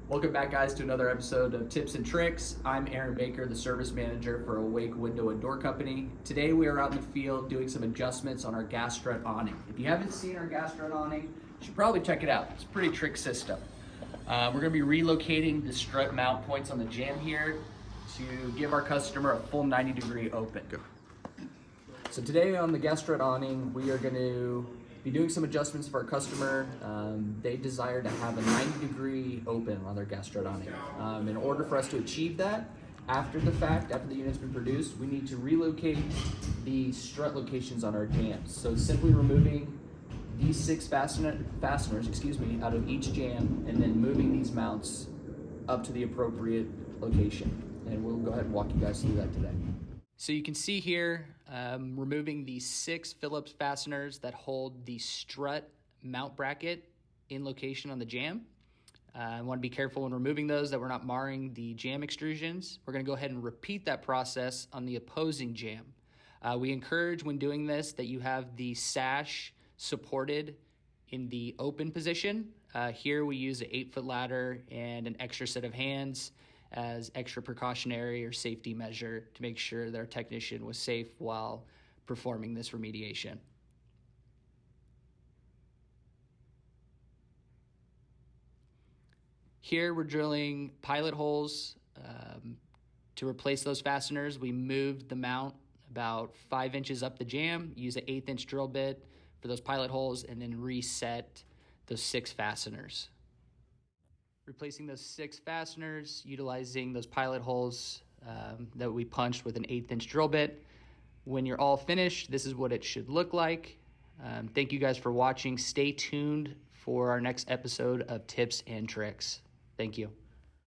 Welcome back, guys, to another episode of Tips and Tricks. I'm Aaron Baker, the service manager for Awake Window and Door Company. Today we are out in the field doing some adjustments on our gas strut awning. If you haven't seen our gas strut awning, you should probably check it out. It's a pretty trick system. We're going to be relocating the strut mount points on the jamb here to give our customer a full 90-degree open. Go. So today on the gas strut awning, we are going to be doing some adjustments for our customer. They desire to have a 90-degree open on their gas strut awning. In order for us to achieve that, after the fact, after the unit's been produced, we need to relocate the strut locations on our jambs. So simply removing these 6 fasteners, out of each jamb, and then moving these mounts up to the appropriate location. And we'll go ahead and walk you guys through that today. So you can see here, removing these 6 Phillips fasteners that hold the strut mount bracket in location on the jamb. I want to be careful when removing those that we're not marring the jamb extrusions. We're going to go ahead and repeat that process on the opposing jamb. We encourage when doing this that you have the sash supported in the open position. Here we use an 8-foot ladder and an extra set of hands as extra precautionary or safety measure to make sure that our technician was safe while performing this remediation. Here we're drilling pilot holes to replace those fasteners. We moved the mount about 5 inches up the jamb, use an 1/8-inch drill bit for those pilot holes, and then reset those 6 fasteners. Replacing those 6 fasteners, utilizing those pilot holes that we punched with an 1/8-inch drill bit. When you're all finished, this is what it should look like. Thank you guys for watching. Stay tuned for our next episode of Tips and Tricks. Thank you.